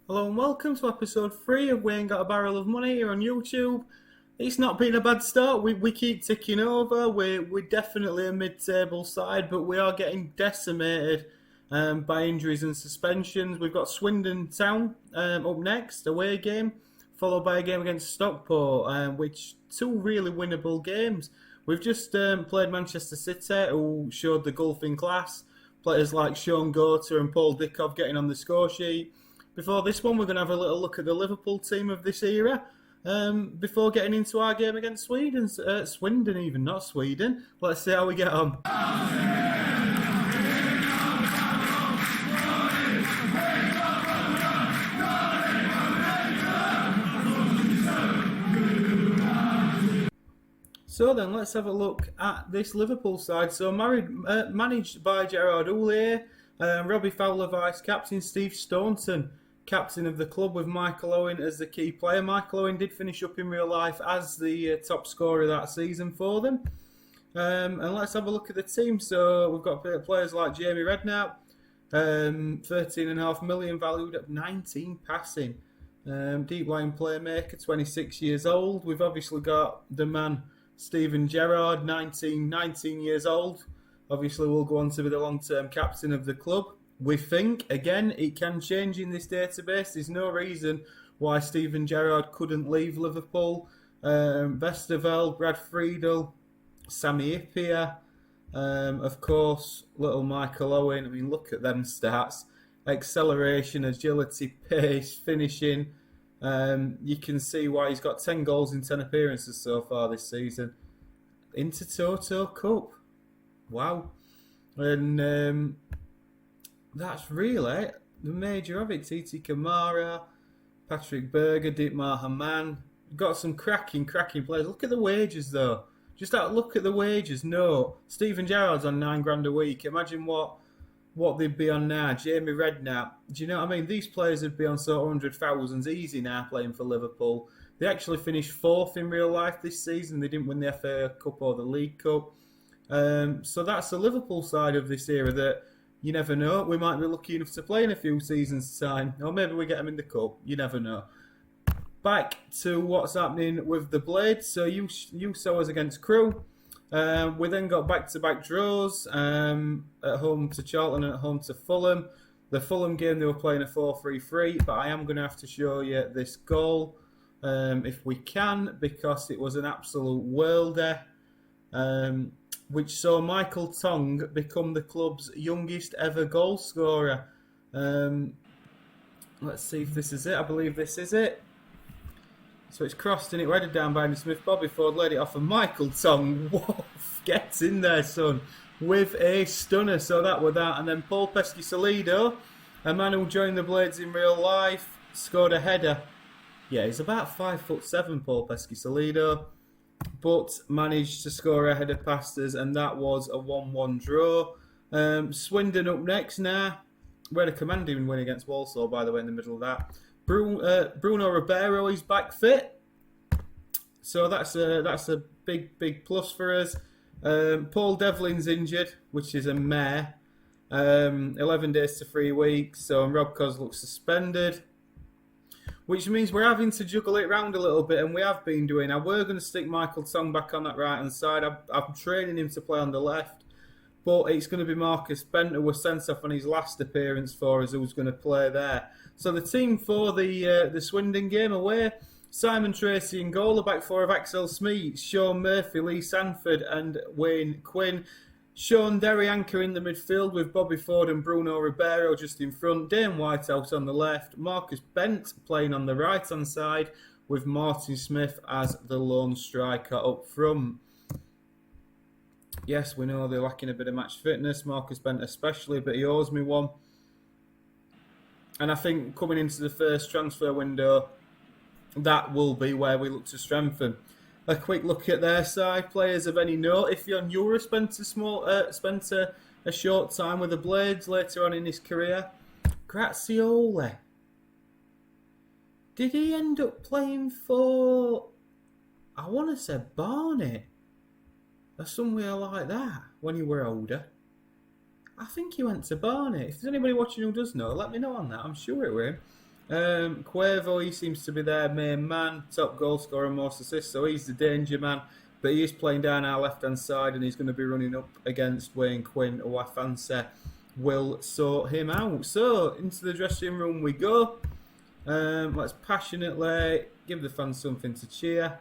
Hello and welcome to episode 3 of We Ain't Got a Barrel of Money here on YouTube. It's not been a bad start. We keep ticking over. We're definitely a mid-table side, but we are getting decimated by injuries and suspensions. We've got Swindon Town up next, away game, followed by a game against Stockport, which two really winnable games. We've just played Manchester City, who showed the golfing class. Players like Sean Gota and Paul Dickov getting on the score sheet. Before this one, we're going to have a little look at the Liverpool team of this era. Before getting into our game against Swindon even, not Sweden. Let's see how we get on. So then, let's have a look at this Liverpool side. So managed by Gerard Houllier, Robbie Fowler vice captain, Steve Staunton captain of the club, with Michael Owen as the key player. Michael Owen did finish up in real life as the top scorer that season for them. And let's have a look at the team. So we've got players like Jamie Redknapp, 13.5 million valued at 19 passing. Deep line playmaker, 26 years old. We've obviously got the man Steven Gerrard, 19 years old. Obviously will go on to be the long-term captain of the club. We think, again, it can change in this database. There's no reason why Steven Gerrard couldn't leave Liverpool. Vesterveld, Brad Friedel, Sami Hyypiä, of course, little Michael Owen. I mean, look at them stats. Acceleration, agility, pace, finishing. You can see why he's got 10 goals in 10 appearances so far this season. Intertoto Cup. Wow. And that's really the major of it. Titi Kamara, Patrick Berger, Dietmar Hamann. Got some cracking players. Look at the wages though. Just look at the wages. No, Steven Gerrard's on £9,000 a week. Imagine what they'd be on now. Jamie Redknapp. Do you know what I mean? These players would be on sort of 100,000s easy now playing for Liverpool. They actually finished fourth in real life this season. They didn't win the FA Cup or the League Cup. So that's the Liverpool side of this era that you never know. We might be lucky enough to play in a few seasons' time. Or maybe we get them in the Cup. You never know. Back to what's happening with the Blades. So you saw us against Crewe. We then got back-to-back draws at home to Charlton and at home to Fulham. The Fulham game, they were playing a 4-3-3, but I am going to have to show you this goal if we can, because it was an absolute worlder, which saw Michael Tong become the club's youngest ever goal scorer. Let's see if this is it. I believe this is it. So it's crossed and it headed down by Andy Smith. Bobby Ford laid it off, and Michael Tong, woof, gets in there, son, with a stunner. So that was that. And then Paul Pesky-Salido, a man who joined the Blades in real life, scored a header. Yeah, he's about 5'7", Paul Pesky-Salido, but managed to score a header past us, and that was a 1-1 draw. Swindon up next now. We had a commanding win against Walsall, by the way, in the middle of that. Bruno Ribeiro is back fit, so that's a big plus for us. Paul Devlin's injured, which is a mare. 11 days to 3 weeks. So Rob Kozluk's suspended, which means we're having to juggle it around a little bit, and we have been doing. I were going to stick Michael Tong back on that right hand side. I'm training him to play on the left, but it's going to be Marcus Bent, who was sent off on his last appearance for us, who's going to play there. So the team for the Swindon game away: Simon Tracy in goal, the back four of Axel Smeets, Sean Murphy, Lee Sanford and Wayne Quinn. Sean Derry anchor in the midfield with Bobby Ford and Bruno Ribeiro just in front. Dane Whitehouse on the left. Marcus Bent playing on the right hand side with Martin Smith as the lone striker up front. Yes, we know they're lacking a bit of match fitness, Marcus Bent especially, but he owes me one. And I think coming into the first transfer window, that will be where we look to strengthen. A quick look at their side. Players of any note: Ifeanyi Ura spent a short time with the Blades later on in his career. Grazioli. Did he end up playing for, I want to say, Barnet? Or somewhere like that when you were older? I think he went to Barnet. If there's anybody watching who does know, let me know on that. I'm sure it were him. Quavo, he seems to be their main man, top goal scorer, most assists, so he's the danger man. But he is playing down our left-hand side, and he's going to be running up against Wayne Quinn, who I fancy will sort him out. So, into the dressing room we go. Let's passionately give the fans something to cheer.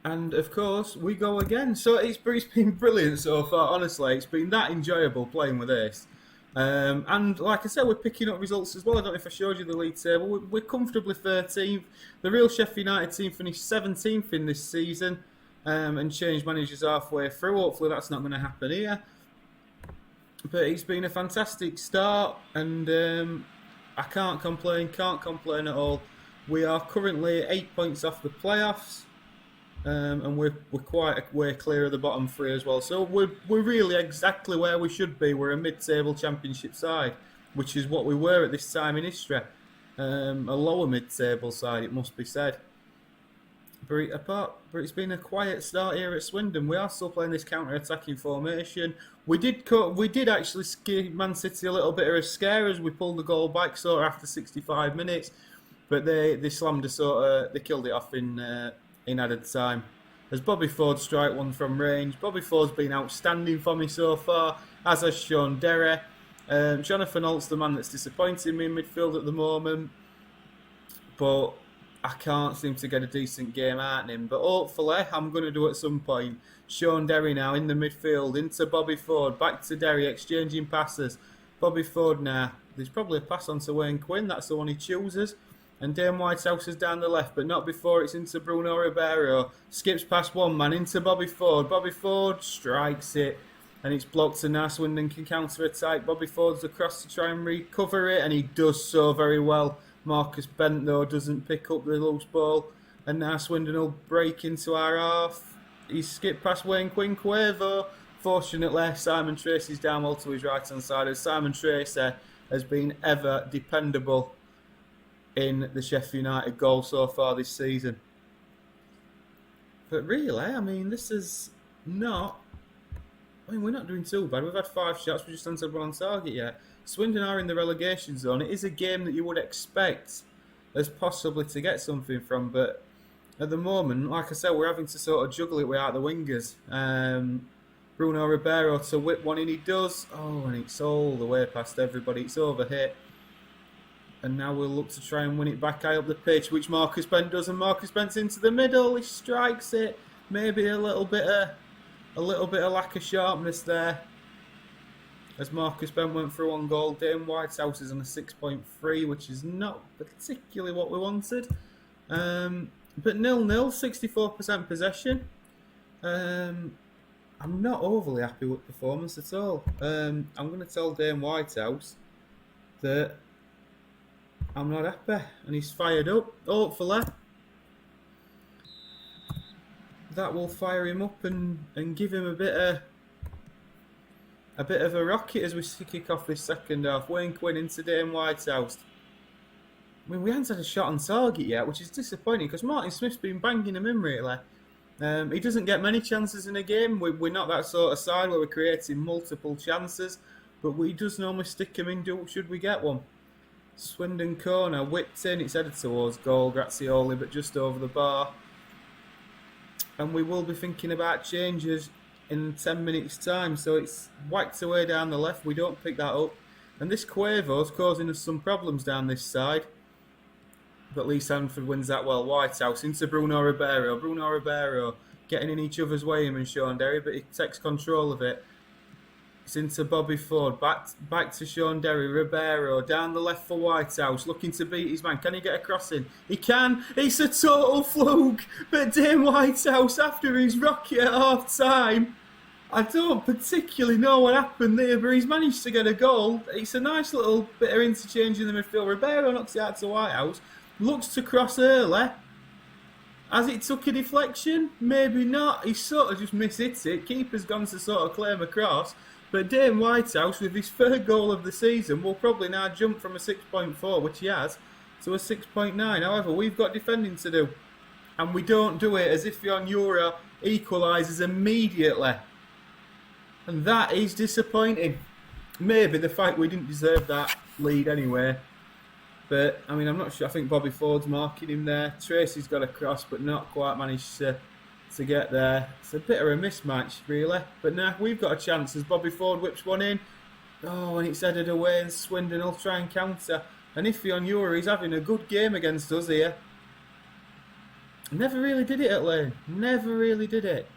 And, of course, we go again. So, it's been brilliant so far, honestly. It's been that enjoyable playing with this. And like I said, we're picking up results as well. I don't know if I showed you the league table. We're comfortably 13th. The real Sheffield United team finished 17th in this season and changed managers halfway through. Hopefully that's not going to happen here. But it's been a fantastic start, and I can't complain at all. We are currently 8 points off the playoffs. And we're quite a way clear of the bottom three as well. So we're really exactly where we should be. We're a mid-table championship side, which is what we were at this time in history. A lower mid-table side, it must be said. But it's been a quiet start here at Swindon. We are still playing this counter-attacking formation. We did actually give Man City a little bit of a scare as we pulled the goal back sort of after 65 minutes. But they slammed us they killed it off in added time. As Bobby Ford strike one from range. Bobby Ford's been outstanding for me so far, as has Sean Derry. Jonathan Holt's the man that's disappointing me in midfield at the moment, but I can't seem to get a decent game out of him. But hopefully I'm going to do at some point. Sean Derry now in the midfield, into Bobby Ford, back to Derry, exchanging passes. Bobby Ford now. There's probably a pass on to Wayne Quinn, that's the one he chooses. And Dane Whitehouse is down the left, but not before it's into Bruno Ribeiro. Skips past one man, into Bobby Ford. Bobby Ford strikes it, and it's blocked, and now Swindon can counter-attack. Bobby Ford's across to try and recover it, and he does so very well. Marcus Bent, though, doesn't pick up the loose ball, and now Swindon will break into our half. He's skipped past Wayne Quinn. Quavo. Fortunately, Simon Tracy's down well to his right-hand side, as Simon Tracy has been ever dependable in the Sheffield United goal so far this season. But really, I mean, this is not... I mean, we're not doing too bad. We've had 5 shots, we just haven't had one on target yet. Swindon are in the relegation zone. It is a game that you would expect as possibly to get something from, but at the moment, like I said, we're having to sort of juggle it without the wingers. Bruno Ribeiro to whip one in, he does. Oh, and it's all the way past everybody. It's overhit. And now we'll look to try and win it back high up the pitch, which Marcus Bent does, and Marcus Bent's into the middle. He strikes it. Maybe a little bit of lack of sharpness there, as Marcus Bent went for one goal. Dane Whitehouse is on a 6.3, which is not particularly what we wanted. But 0-0, 64% possession. I'm not overly happy with performance at all. I'm going to tell Dane Whitehouse that I'm not happy, and he's fired up. Hopefully that will fire him up and give him a bit of a rocket as we kick off this second half. Wayne Quinn into Dane Whitehouse. I mean, we haven't had a shot on target yet, which is disappointing because Martin Smith's been banging him in really. He doesn't get many chances in a game. We're not that sort of side where we're creating multiple chances, but we does normally stick him in should we get one. Swindon corner, whipped in, it's headed towards goal, Grazioli, but just over the bar. And we will be thinking about changes in 10 minutes time, so it's whacked away down the left, we don't pick that up. And this Quavo's causing us some problems down this side. But Lee Sanford wins that well. Whitehouse into Bruno Ribeiro. Bruno Ribeiro getting in each other's way, him and Sean Derry, but he takes control of it. It's into Bobby Ford, back to Sean Derry, Ribeiro, down the left for Whitehouse, looking to beat his man. Can he get a cross in? He can! It's a total fluke! But Dane Whitehouse, after his rocket at half-time, I don't particularly know what happened there, but he's managed to get a goal. It's a nice little bit of interchange in the midfield. Ribeiro knocks it out to Whitehouse, looks to cross early. Has it took a deflection? Maybe not. He sort of just mishits it. Keeper's gone to sort of claim a cross. But Dane Whitehouse, with his third goal of the season, will probably now jump from a 6.4, which he has, to a 6.9. However, we've got defending to do. And we don't do it as if Jan Jura equalises immediately. And that is disappointing. maybe the fact we didn't deserve that lead anyway. But, I mean, I'm not sure. I think Bobby Ford's marking him there. Tracy's got a cross, but not quite managed to get there. It's a bit of a mismatch, really. But now we've got a chance as Bobby Ford whips one in. Oh, and it's headed away, and Swindon will try and counter. And if Ionura is having a good game against us here. Never really did it at lane. Never really did it.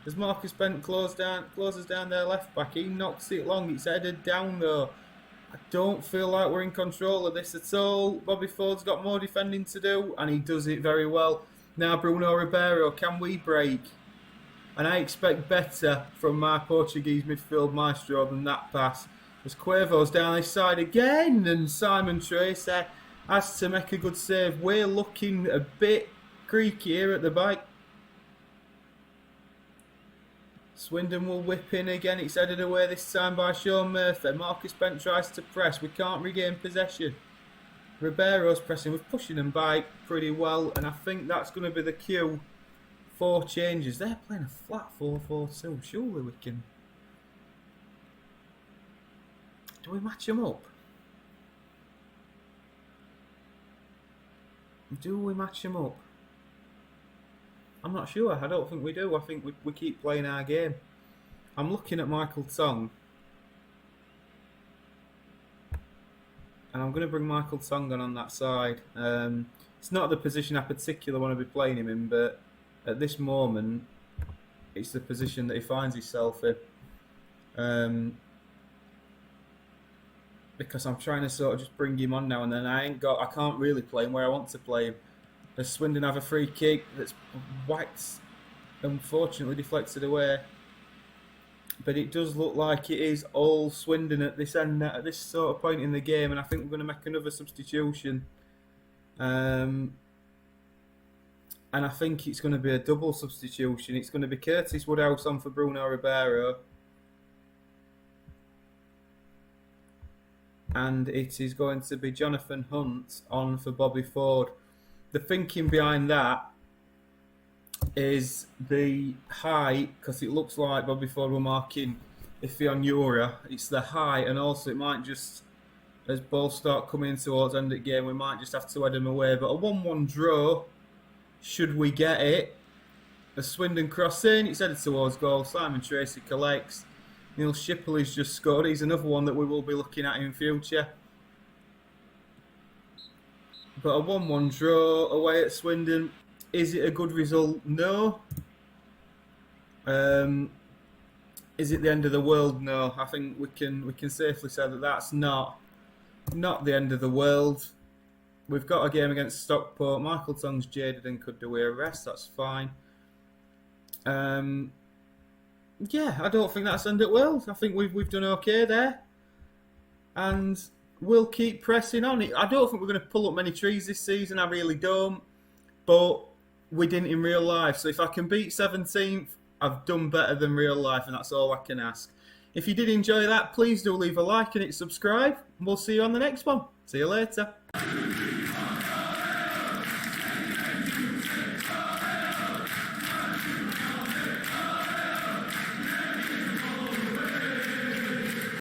As Marcus Bent closes down their left back, he knocks it long. It's headed down though. I don't feel like we're in control of this at all. Bobby Ford's got more defending to do, and he does it very well. Now Bruno Ribeiro, can we break? And I expect better from my Portuguese midfield maestro than that pass. As Cuervo's down this side again, and Simon Tracy has to make a good save. We're looking a bit creaky here at the back. Swindon will whip in again. It's headed away this time by Sean Murphy. Marcus Bent tries to press. We can't regain possession. Ribeiro's pressing. We're pushing them back pretty well. And I think that's going to be the cue for changes. They're playing a flat 4-4-2. Surely we can... Do we match them up? Do we match them up? I'm not sure. I don't think we do. I think we keep playing our game. I'm looking at Michael Tong. And I'm going to bring Michael Tong on that side. It's not the position I particularly want to be playing him in, but at this moment, it's the position that he finds himself in. Because I'm trying to sort of just bring him on now and then. I can't really play him where I want to play him. As Swindon have a free kick that's whacked, unfortunately deflected away. But it does look like it is all Swindon at this end, at this sort of point in the game, and I think we're going to make another substitution. And I think it's going to be a double substitution. It's going to be Curtis Woodhouse on for Bruno Ribeiro. And it is going to be Jonathan Hunt on for Bobby Ford. The thinking behind that is the height, because it looks like Bobby Ford were marking Ionura. It's the height, and also it might just, as balls start coming towards end of the game, we might just have to head them away. But a 1-1 draw, should we get it? A Swindon cross in, it's headed towards goal. Simon Tracy collects. Neil Shipley's just scored. He's another one that we will be looking at in future. But a 1-1 draw away at Swindon. Is it a good result? No. Is it the end of the world? No. I think we can safely say that that's not the end of the world. We've got a game against Stockport. Michael Tong's jaded and could do a rest. That's fine. Yeah, I don't think that's the end of the world. I think we've done okay there. And we'll keep pressing on. I don't think we're going to pull up many trees this season. I really don't. But we didn't in real life. So if I can beat 17th, I've done better than real life, and that's all I can ask. If you did enjoy that, please do leave a like and hit subscribe. And we'll see you on the next one. See you later.